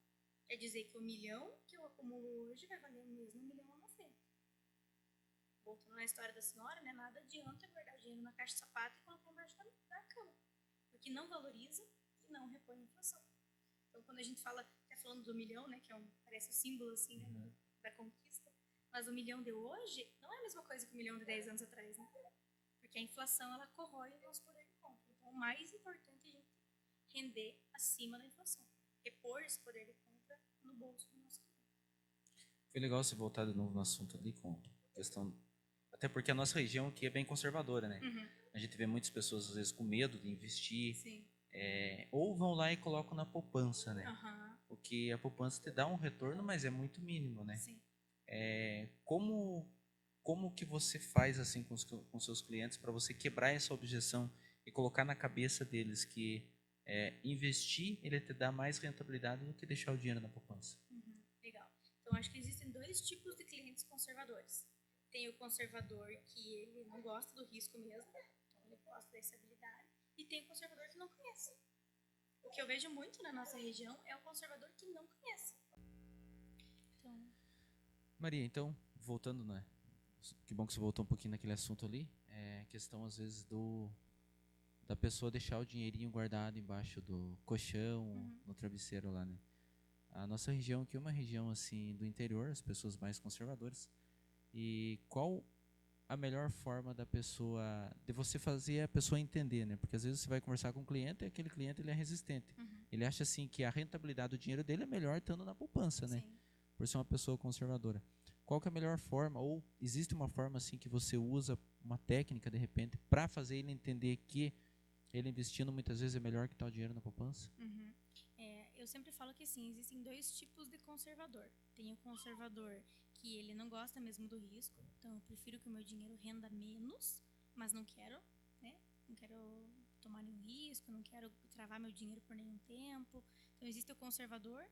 quer dizer que o milhão que eu acumulo hoje vai valer o mesmo milhão lá na frente. Voltando na história da senhora, né? Nada adianta guardar o dinheiro na caixa de sapato e colocar embaixo da cama, porque não valoriza e não repõe a inflação. Então, quando a gente fala, até falando do milhão, né, que parece o símbolo assim, né, da conquista, mas o milhão de hoje não é a mesma coisa que o milhão de 10 anos atrás, né? Porque a inflação, ela corrói o nosso poder de compra. Então, o mais importante é a gente render acima da inflação, repor esse poder de compra no bolso do nosso cliente. Foi legal você voltar de novo no assunto ali com questão, até porque a nossa região aqui é bem conservadora, né? A gente vê muitas pessoas às vezes com medo de investir. Sim. Ou vão lá e colocam na poupança, né? Porque a poupança te dá um retorno, mas é muito mínimo, né? Sim. Como que você faz assim com seus clientes para você quebrar essa objeção e colocar na cabeça deles que investir ele te dá mais rentabilidade do que deixar o dinheiro na poupança? Legal. Então, acho que existem dois tipos de clientes conservadores. Tem o conservador que ele não gosta do risco mesmo, então ele gosta da estabilidade. E tem o conservador que não conhece. O que eu vejo muito na nossa região é o conservador que não conhece. Então... Maria, então, voltando, né? Que bom que você voltou um pouquinho naquele assunto ali. Questão, às vezes, da pessoa deixar o dinheirinho guardado embaixo do colchão, no travesseiro lá, né? A nossa região aqui é uma região, assim, do interior, as pessoas mais conservadoras. E qual a melhor forma de você fazer a pessoa entender, né? Porque às vezes você vai conversar com um cliente e aquele cliente ele é resistente. Ele acha assim que a rentabilidade do dinheiro dele é melhor estando na poupança, né? Sim. Por ser uma pessoa conservadora. Qual que é a melhor forma, ou existe uma forma assim que você usa uma técnica de repente para fazer ele entender que ele investindo muitas vezes é melhor que estar o dinheiro na poupança? Eu sempre falo que sim, existem dois tipos de conservador. Tem o conservador que ele não gosta mesmo do risco, então eu prefiro que o meu dinheiro renda menos, mas não quero, né? Não quero tomar nenhum risco, não quero travar meu dinheiro por nenhum tempo. Então existe o conservador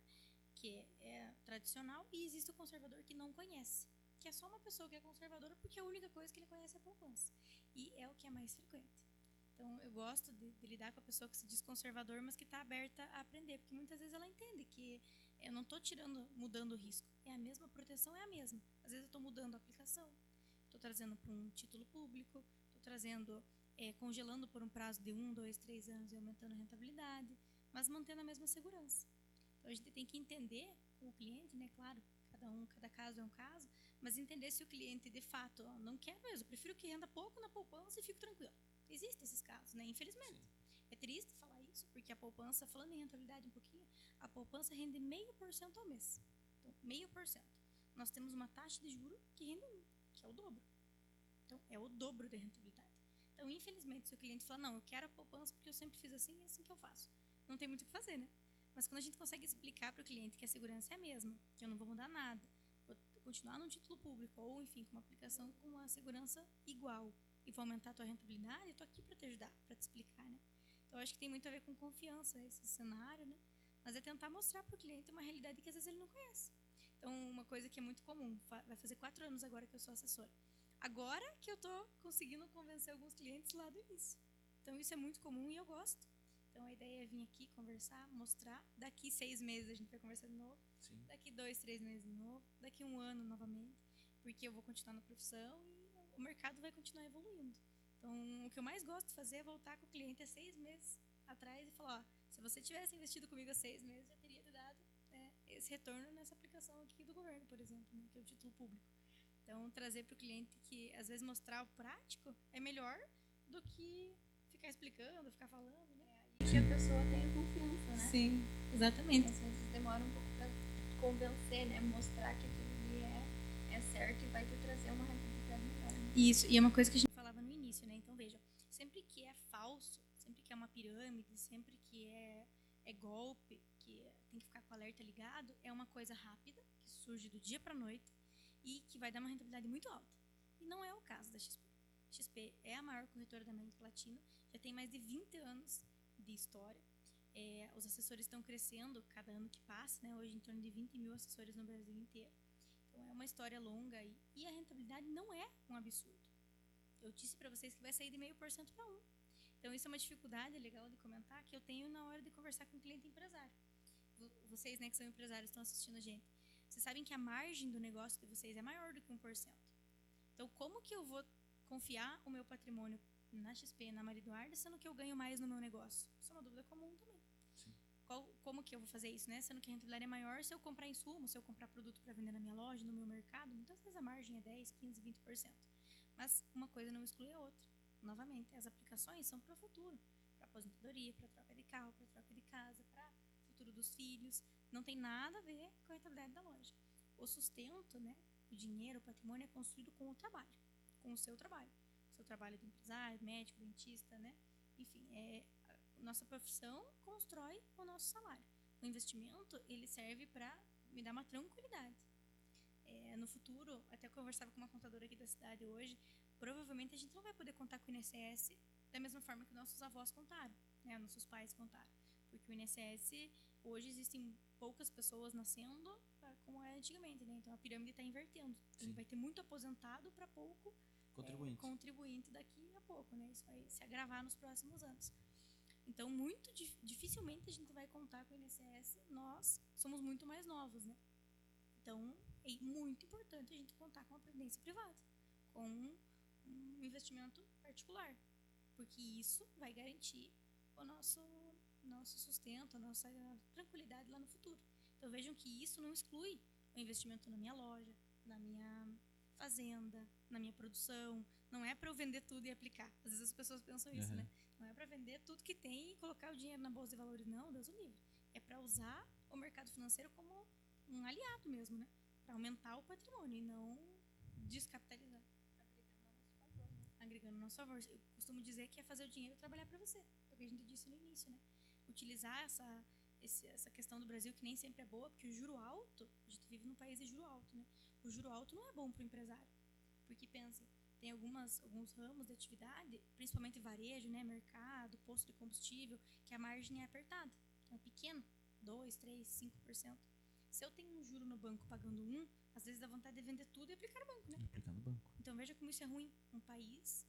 que é tradicional e existe o conservador que não conhece, que é só uma pessoa que é conservadora porque a única coisa que ele conhece é a poupança. E é o que é mais frequente. Então, eu gosto de lidar com a pessoa que se diz conservador, mas que está aberta a aprender, porque muitas vezes ela entende que eu não estou mudando o risco. É a mesma proteção, é a mesma. Às vezes eu estou mudando a aplicação, estou trazendo para um título público, estou trazendo, congelando por um prazo de 1, 2, 3 anos e aumentando a rentabilidade, mas mantendo a mesma segurança. Então, a gente tem que entender com o cliente, né? Claro, cada caso é um caso, mas entender se o cliente, de fato, não quer mesmo. Eu prefiro que renda pouco na poupança e fico tranquilo. Existem esses casos, né? Infelizmente. Sim. É triste falar isso, porque a poupança, falando em rentabilidade um pouquinho, a poupança rende 0,5% ao mês. Então, 0,5%. Nós temos uma taxa de juros que rende 1%, que é o dobro. Então, é o dobro da rentabilidade. Então, infelizmente, se o cliente fala, não, eu quero a poupança porque eu sempre fiz assim e é assim que eu faço. Não tem muito o que fazer, né? Mas quando a gente consegue explicar para o cliente que a segurança é a mesma, que eu não vou mudar nada, vou continuar num título público ou, enfim, com uma aplicação com uma segurança igual, e vou aumentar a tua rentabilidade, eu tô aqui para te ajudar, para te explicar, né? Então, eu acho que tem muito a ver com confiança esse cenário, né? Mas é tentar mostrar para o cliente uma realidade que às vezes ele não conhece. Então, uma coisa que é muito comum, vai fazer 4 anos agora que eu sou assessora. Agora que eu tô conseguindo convencer alguns clientes lá do início. Então, isso é muito comum e eu gosto. Então, a ideia é vir aqui, conversar, mostrar. Daqui 6 meses a gente vai conversar de novo. Sim. Daqui 2, 3 meses de novo. Daqui 1 ano novamente. Porque eu vou continuar na profissão e o mercado vai continuar evoluindo. Então, o que eu mais gosto de fazer é voltar com o cliente há 6 meses atrás e falar, ó, se você tivesse investido comigo há 6 meses, já teria te dado esse retorno nessa aplicação aqui do governo, por exemplo, né, que é o título público. Então, trazer para o cliente que, às vezes, mostrar o prático é melhor do que ficar explicando, ficar falando, né? E que a pessoa tenha confiança, né? Sim, exatamente. Às vezes demora um pouco para convencer, né? Mostrar que aquilo ali é certo e vai te trazer uma rentabilidade melhor. Né? Isso, e é uma coisa que a gente falava no início, né? Então, veja, sempre que é falso, sempre que é uma pirâmide, sempre que é golpe, que tem que ficar com o alerta ligado, é uma coisa rápida, que surge do dia para noite e que vai dar uma rentabilidade muito alta. E não é o caso da XP. A XP é a maior corretora da América Latina, já tem mais de 20 anos de história. Os assessores estão crescendo cada ano que passa, né? Hoje em torno de 20 mil assessores no Brasil inteiro. Então é uma história longa e a rentabilidade não é um absurdo. Eu disse para vocês que vai sair de 0,5% para 1%. Então isso é uma dificuldade legal de comentar que eu tenho na hora de conversar com o cliente empresário. Vocês, né, que são empresários, estão assistindo a gente. Vocês sabem que a margem do negócio de vocês é maior do que 1%. Então como que eu vou confiar o meu patrimônio na XP, na Maria Eduarda, sendo que eu ganho mais no meu negócio? Isso é uma dúvida comum também. Como que eu vou fazer isso, né? Sendo que a rentabilidade é maior se eu comprar insumo, se eu comprar produto para vender na minha loja, no meu mercado, muitas vezes a margem é 10, 15, 20%. Mas uma coisa não exclui a outra. Novamente, as aplicações são para o futuro, para aposentadoria, para troca de carro, para troca de casa, para o futuro dos filhos. Não tem nada a ver com a rentabilidade da loja. O sustento, né? O dinheiro, o patrimônio é construído com o trabalho, com o seu trabalho. O seu trabalho de empresário, médico, dentista, né? Enfim, nossa profissão constrói o nosso salário. O investimento, ele serve para me dar uma tranquilidade. No futuro, até eu conversava com uma contadora aqui da cidade hoje, provavelmente a gente não vai poder contar com o INSS da mesma forma que nossos avós contaram, né? Nossos pais contaram. Porque o INSS, hoje existem poucas pessoas nascendo como é antigamente, né? Então a pirâmide está invertendo. Então, vai ter muito aposentado para pouco contribuinte daqui a pouco, né? Isso vai se agravar nos próximos anos. Então, muito dificilmente a gente vai contar com o INSS, nós somos muito mais novos, né? Então, é muito importante a gente contar com a previdência privada, com um investimento particular, porque isso vai garantir o nosso sustento, a nossa tranquilidade lá no futuro. Então, vejam que isso não exclui o investimento na minha loja, na minha fazenda, na minha produção. Não é para eu vender tudo e aplicar. Às vezes as pessoas pensam isso, né? Não é para vender tudo que tem e colocar o dinheiro na bolsa de valores. Não, Deus o livre. É para usar o mercado financeiro como um aliado mesmo, né? Para aumentar o patrimônio e não descapitalizar. Agregando ao nosso favor. Eu costumo dizer que é fazer o dinheiro trabalhar para você. É o que a gente disse no início, né? Utilizar essa questão do Brasil, que nem sempre é boa, porque o juro alto, a gente vive num país de juro alto, né? O juro alto não é bom para o empresário. Porque, pensem, tem alguns ramos de atividade, principalmente varejo, né, mercado, posto de combustível, que a margem é apertada. Então, é pequeno, 2, 3, 5%. Se eu tenho um juro no banco pagando 1, às vezes dá vontade de vender tudo e aplicar no banco, né? Aplicar no banco. Então, veja como isso é ruim. Um país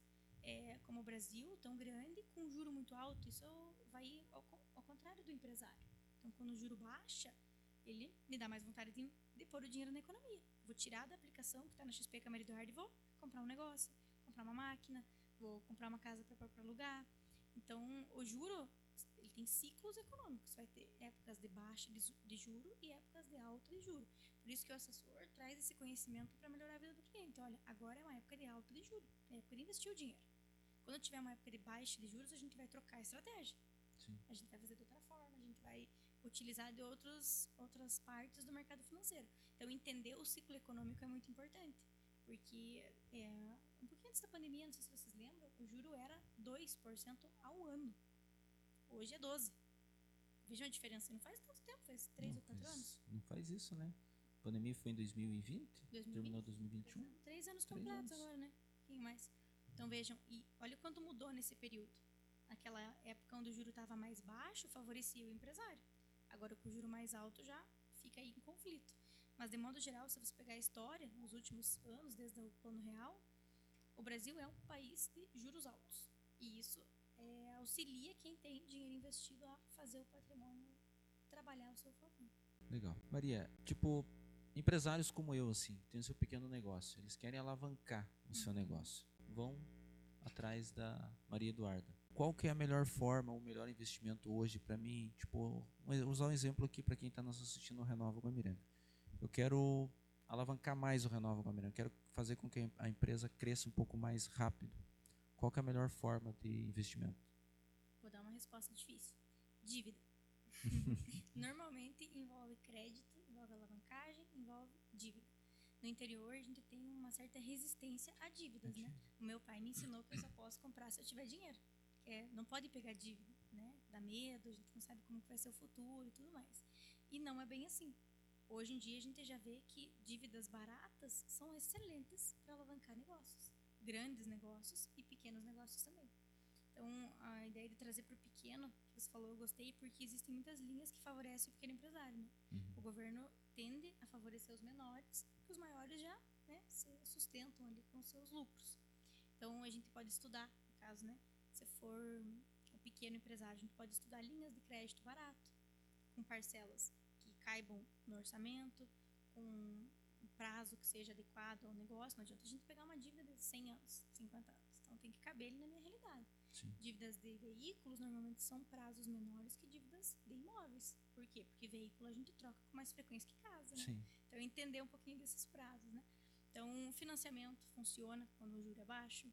como o Brasil, tão grande, com um juro muito alto, isso vai ao contrário do empresário. Então, quando o juro baixa, ele me dá mais vontade de pôr o dinheiro na economia. Vou tirar da aplicação que está na XP com a Maria Eduarda e vou comprar um negócio, comprar uma máquina, vou comprar uma casa para alugar. Então, o juro, ele tem ciclos econômicos. Vai ter épocas de baixa de juro e épocas de alta de juro. Por isso que o assessor traz esse conhecimento para melhorar a vida do cliente. Olha, agora é uma época de alta de juro, é época de investir o dinheiro. Quando tiver uma época de baixa de juros, a gente vai trocar a estratégia. Sim. A gente vai fazer de outra forma, a gente vai utilizar de outras partes do mercado financeiro. Então, entender o ciclo econômico é muito importante, porque um pouquinho antes da pandemia, não sei se vocês lembram, o juro era 2% ao ano. Hoje é 12%. Vejam a diferença, não faz tanto tempo, faz 3 ou 4 anos. Não faz isso, né? A pandemia foi em 2020, terminou 2021. 3 anos completos agora, né? Um pouquinho mais. Então, vejam, e olha quanto mudou nesse período. Naquela época onde o juro estava mais baixo, favorecia o empresário. Agora, com o juro mais alto, já fica aí em conflito. Mas, de modo geral, se você pegar a história, nos últimos anos, desde o Plano Real, o Brasil é um país de juros altos. E isso auxilia quem tem dinheiro investido a fazer o patrimônio trabalhar ao seu favor. Legal. Maria, tipo, empresários como eu, assim, tem o seu pequeno negócio, eles querem alavancar o seu negócio, vão atrás da Maria Eduarda. Qual que é a melhor forma, o melhor investimento hoje para mim? Tipo, vou usar um exemplo aqui para quem está nos assistindo no Renova Guamiranga. Eu quero alavancar mais o Renova Guamiranga, quero fazer com que a empresa cresça um pouco mais rápido. Qual que é a melhor forma de investimento? resposta difícil. Dívida. Normalmente envolve crédito, envolve alavancagem, envolve dívida. No interior, a gente tem uma certa resistência a dívidas, né? O meu pai me ensinou que eu só posso comprar se eu tiver dinheiro. Não pode pegar dívida, né? Dá medo, a gente não sabe como que vai ser o futuro e tudo mais. E não é bem assim. Hoje em dia, a gente já vê que dívidas baratas são excelentes para alavancar negócios. Grandes negócios e pequenos negócios também. Então, a ideia de trazer para o pequeno, que você falou, eu gostei, porque existem muitas linhas que favorecem o pequeno empresário, né? O governo tende a favorecer os menores, porque os maiores já, né, se sustentam ali com seus lucros. Então, a gente pode estudar, no caso, né? Se for um pequeno empresário, a gente pode estudar linhas de crédito barato, com parcelas que caibam no orçamento, com um prazo que seja adequado ao negócio. Não adianta a gente pegar uma dívida de 100 anos, 50 anos. Então, tem que caber ali na minha realidade. Sim. Dívidas de veículos normalmente são prazos menores que dívidas de imóveis. Por quê? Porque veículo a gente troca com mais frequência que casa, né? Sim. Então, entender um pouquinho desses prazos, né? Então, o financiamento funciona quando o juro é baixo.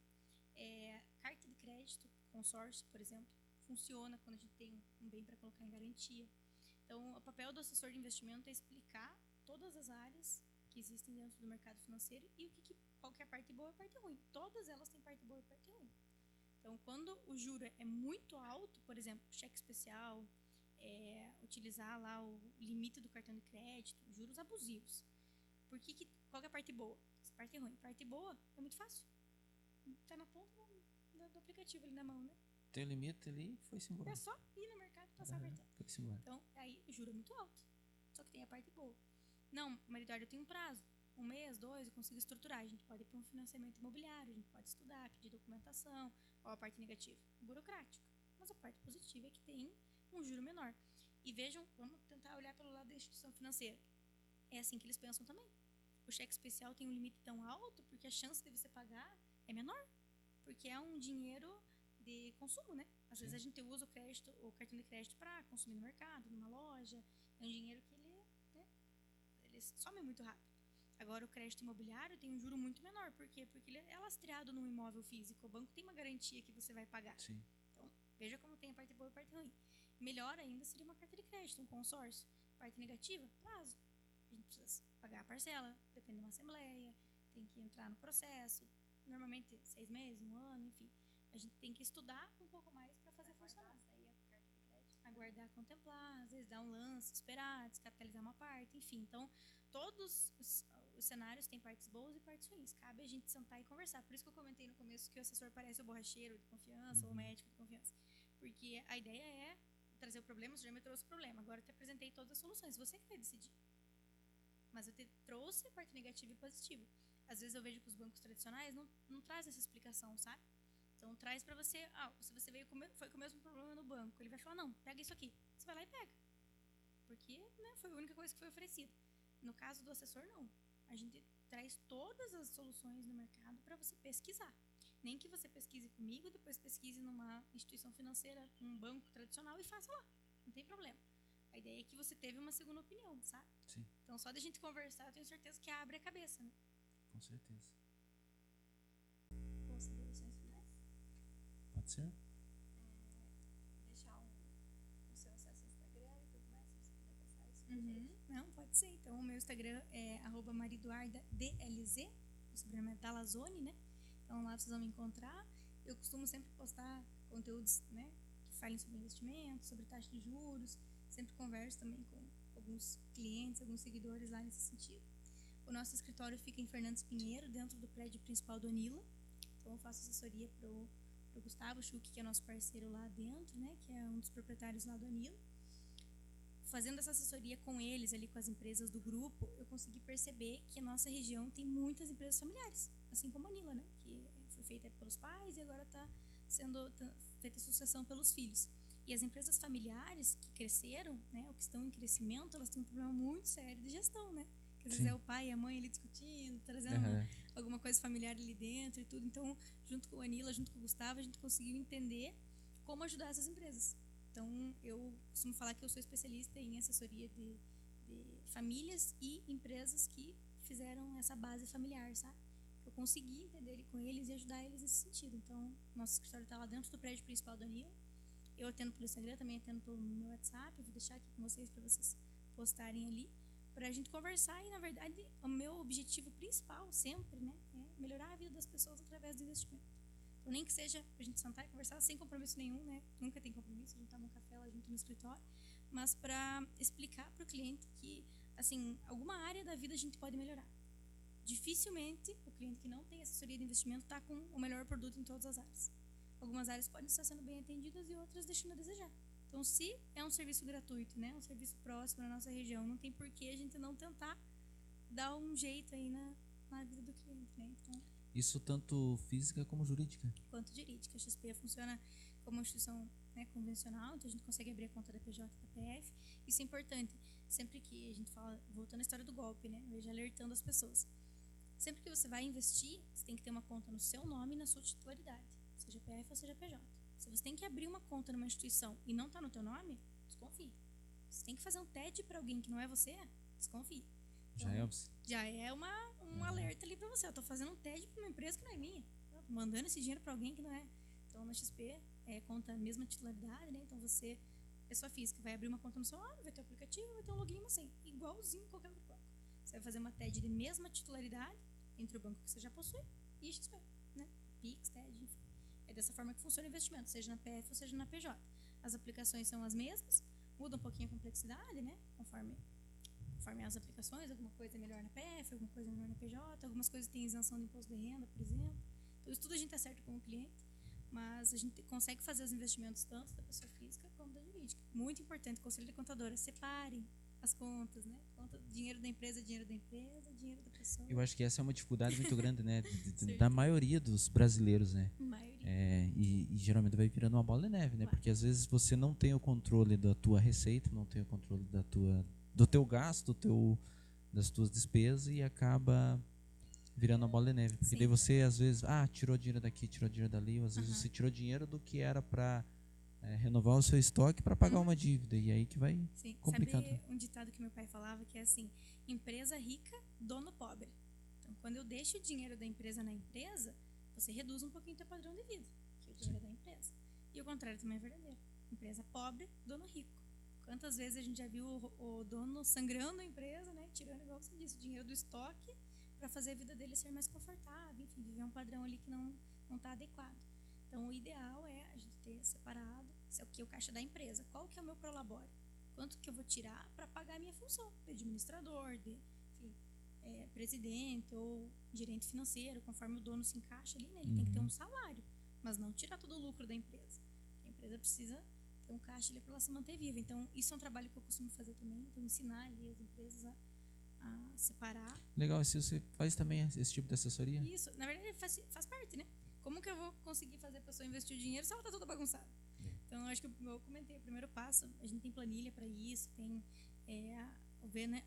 Carta de crédito, consórcio, por exemplo, funciona quando a gente tem um bem para colocar em garantia. Então, o papel do assessor de investimento é explicar todas as áreas que existem dentro do mercado financeiro e qual que é a parte boa e a parte ruim. Todas elas têm parte boa e parte ruim. Então, quando o juro é muito alto, por exemplo, cheque especial, utilizar lá o limite do cartão de crédito, juros abusivos. Qual que é a parte boa? Essa parte é ruim. A parte boa é muito fácil. Está na ponta do aplicativo ali na mão, né? Tem o limite ali, foi-se embora. É só ir no mercado e passar o cartão. Foi-se embora. Então, aí o juro é muito alto. Só que tem a parte boa. Não, Mariduardo, eu tenho um prazo. 1 mês, 2, eu consigo estruturar. A gente pode ir para um financiamento imobiliário, a gente pode estudar, pedir documentação. Qual a parte negativa? Burocrático. Mas a parte positiva é que tem um juro menor. E vejam, vamos tentar olhar pelo lado da instituição financeira. É assim que eles pensam também. O cheque especial tem um limite tão alto porque a chance de você pagar é menor. Porque é um dinheiro de consumo, né? Às vezes a gente usa o cartão de crédito para consumir no mercado, numa loja. É um dinheiro que ele some muito rápido. Agora, o crédito imobiliário tem um juro muito menor. Por quê? Porque ele é lastreado num imóvel físico. O banco tem uma garantia que você vai pagar. Sim. Então, veja como tem a parte boa e a parte ruim. Melhor ainda seria uma carta de crédito, um consórcio. Parte negativa, prazo. A gente precisa pagar a parcela, depende de uma assembleia, tem que entrar no processo. Normalmente, 6 meses, 1 ano, enfim. A gente tem que estudar um pouco mais para fazer funcionar. Aguardar, contemplar, às vezes dar um lance, esperar, descapitalizar uma parte, enfim. Então, todos os cenários têm partes boas e partes ruins. Cabe a gente sentar e conversar. Por isso que eu comentei no começo que o assessor parece o borracheiro de confiança ou o médico de confiança. Porque a ideia é trazer o problema, você já me trouxe o problema. Agora eu te apresentei todas as soluções. Você que vai decidir. Mas eu te trouxe a parte negativa e positiva. Às vezes eu vejo que os bancos tradicionais não trazem essa explicação, sabe? Então traz pra você, se você foi com o mesmo problema no banco, ele vai falar, não, pega isso aqui. Você vai lá e pega. Porque, né, foi a única coisa que foi oferecida. No caso do assessor, não. A gente traz todas as soluções no mercado para você pesquisar. Nem que você pesquise comigo, depois pesquise numa instituição financeira, num banco tradicional e faça lá. Não tem problema. A ideia é que você teve uma segunda opinião, sabe? Sim. Então, só da gente conversar, eu tenho certeza que abre a cabeça, né? Com certeza. Considerações finais? Pode ser? Deixar o seu acesso ao Instagram e tudo mais, se você quiser passar isso pra gente. Não, pode ser. Então, o meu Instagram é @mariduardadlz, o sobrenome é Dallazone, né? Então, lá vocês vão me encontrar. Eu costumo sempre postar conteúdos, né, que falem sobre investimentos, sobre taxa de juros. Sempre converso também com alguns clientes, alguns seguidores lá nesse sentido. O nosso escritório fica em Fernandes Pinheiro, dentro do prédio principal do Anila. Então, eu faço assessoria pro Gustavo Schuch, que é nosso parceiro lá dentro, né, que é um dos proprietários lá do Anila. Fazendo essa assessoria com eles, ali com as empresas do grupo, eu consegui perceber que a nossa região tem muitas empresas familiares, assim como a Anila, né, que foi feita pelos pais e agora está sendo feita sucessão pelos filhos. E as empresas familiares que cresceram, né, ou que estão em crescimento, elas têm um problema muito sério de gestão, né? Que às vezes é o pai e a mãe ali discutindo, trazendo alguma coisa familiar ali dentro e tudo. Então, junto com o Anila, junto com o Gustavo, a gente conseguiu entender como ajudar essas empresas. Então, eu costumo falar que eu sou especialista em assessoria de famílias e empresas que fizeram essa base familiar, sabe? Eu consegui entender com eles e ajudar eles nesse sentido. Então, nosso escritório está lá dentro do prédio principal do Anila. eu atendo pelo Instagram, também atendo pelo meu WhatsApp, eu vou deixar aqui com vocês para vocês postarem ali, para a gente conversar. E, na verdade, o meu objetivo principal sempre, né, é melhorar a vida das pessoas através do investimento. Então, nem que seja para a gente sentar e conversar sem compromisso nenhum, né, nunca tem compromisso, a gente toma um café lá junto no escritório, mas para explicar para o cliente que, assim, alguma área da vida a gente pode melhorar. Dificilmente o cliente que não tem assessoria de investimento está com o melhor produto em todas as áreas. Algumas áreas podem estar sendo bem atendidas e outras deixando a desejar. Então, se é um serviço gratuito, né, um serviço próximo na nossa região, não tem por que a gente não tentar dar um jeito aí na vida do cliente, né? Então, isso tanto física como jurídica? Quanto jurídica. A XP funciona como uma instituição, né, convencional, então a gente consegue abrir a conta da PJ e da PF. Isso é importante. Sempre que a gente fala, voltando à história do golpe, né, veja, alertando as pessoas. Sempre que você vai investir, você tem que ter uma conta no seu nome e na sua titularidade, seja PF ou seja PJ. Se você tem que abrir uma conta numa instituição e não está no teu nome, desconfie. Se tem que fazer um TED para alguém que não é você, desconfie. Então, já é um alerta ali para você. Eu estou fazendo um TED para uma empresa que não é minha. Eu tô mandando esse dinheiro para alguém que não é. Então, na XP, conta a mesma titularidade, né? Então, você, pessoa física, vai abrir uma conta no seu nome, vai ter o aplicativo, vai ter um login, assim, igualzinho a qualquer outro banco. Você vai fazer uma TED de mesma titularidade entre o banco que você já possui e a XP, né? Pix, TED, enfim. É dessa forma que funciona o investimento, seja na PF ou seja na PJ. As aplicações são as mesmas, muda um pouquinho a complexidade, né? Conforme as aplicações, alguma coisa é melhor na PF, alguma coisa é melhor na PJ, algumas coisas têm isenção de imposto de renda, por exemplo. Então, isso tudo a gente acerta com o cliente, mas a gente consegue fazer os investimentos tanto da pessoa física como da jurídica. Muito importante, conselho de contadora, separem as contas, né? Dinheiro da empresa, dinheiro da pessoa. Eu acho que essa é uma dificuldade muito grande, né? Da maioria dos brasileiros, né? E geralmente vai virando uma bola de neve, né? Porque às vezes você não tem o controle da tua receita, não tem o controle do teu gasto, das tuas despesas e acaba virando uma bola de neve. Porque daí você às vezes, tirou dinheiro daqui, tirou dinheiro dali, ou às vezes você tirou dinheiro do que era para renovar o seu estoque para pagar uma dívida, e aí que vai complicando. Sabe um ditado que meu pai falava, que é assim: empresa rica, dono pobre. Então, quando eu deixo o dinheiro da empresa na empresa, você reduz um pouquinho o teu padrão de vida, que é o dinheiro é da empresa. E o contrário também é verdadeiro. Empresa pobre, dono rico. Quantas vezes a gente já viu o dono sangrando a empresa, né, tirando, igual você disse, o dinheiro do estoque para fazer a vida dele ser mais confortável, enfim, viver um padrão ali que não está adequado. Então, o ideal é a gente ter separado, isso é o que é o caixa da empresa. Qual que é o meu prolabore? Quanto que eu vou tirar para pagar a minha função? De administrador, enfim, presidente ou gerente financeiro, conforme o dono se encaixa ali, né? Ele tem que ter um salário, mas não tirar todo o lucro da empresa. A empresa precisa ter um caixa ali para ela se manter viva. Então, isso é um trabalho que eu costumo fazer também, então ensinar ali as empresas a separar. Legal, se você faz também esse tipo de assessoria? Isso, na verdade faz parte, né? Como que eu vou conseguir fazer a pessoa investir o dinheiro se ela está toda bagunçada? Então, acho que eu comentei, o primeiro passo, a gente tem planilha para isso, tem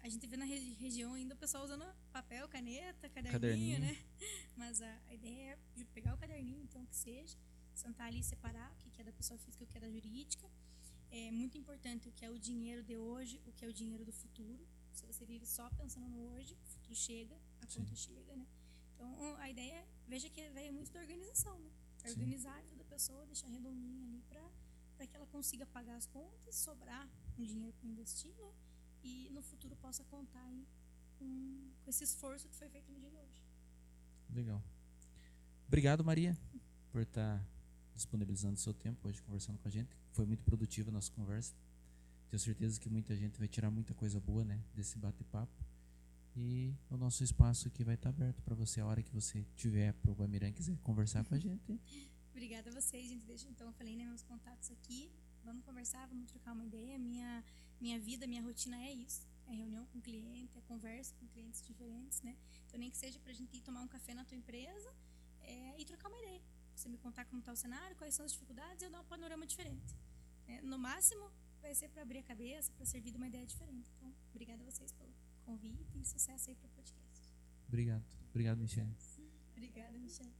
a gente vê na região ainda o pessoal usando papel, caneta, caderninho, né? Mas a ideia é pegar o caderninho, então, que seja, sentar ali e separar o que é da pessoa física e o que é da jurídica. É muito importante o que é o dinheiro de hoje, o que é o dinheiro do futuro. Se você vive só pensando no hoje, o futuro chega, a conta chega, né? Então, a ideia, veja que vai muito da organização, né? Organizar a vida da pessoa, deixar redondinho ali para que ela consiga pagar as contas, sobrar um dinheiro para investir, né? E no futuro possa contar aí com esse esforço que foi feito no dia de hoje. Legal. Obrigado, Maria, por estar disponibilizando o seu tempo hoje conversando com a gente. Foi muito produtiva a nossa conversa. Tenho certeza que muita gente vai tirar muita coisa boa, né, desse bate-papo. E o nosso espaço aqui vai estar aberto para você a hora que você tiver para o Guamirã quiser conversar com a gente. Obrigada a vocês, gente. Deixa, então, eu falei, né, meus contatos aqui. Vamos conversar, vamos trocar uma ideia. Minha vida, minha rotina é isso. É reunião com cliente, é conversa com clientes diferentes, né? Então, nem que seja para a gente ir tomar um café na tua empresa e trocar uma ideia. Você me contar como está o cenário, quais são as dificuldades e eu dar um panorama diferente. No máximo, vai ser para abrir a cabeça, para servir de uma ideia diferente. Então, obrigada a vocês pelo convite e sucesso aí para o podcast. Obrigado, Michele. Obrigada, Michele.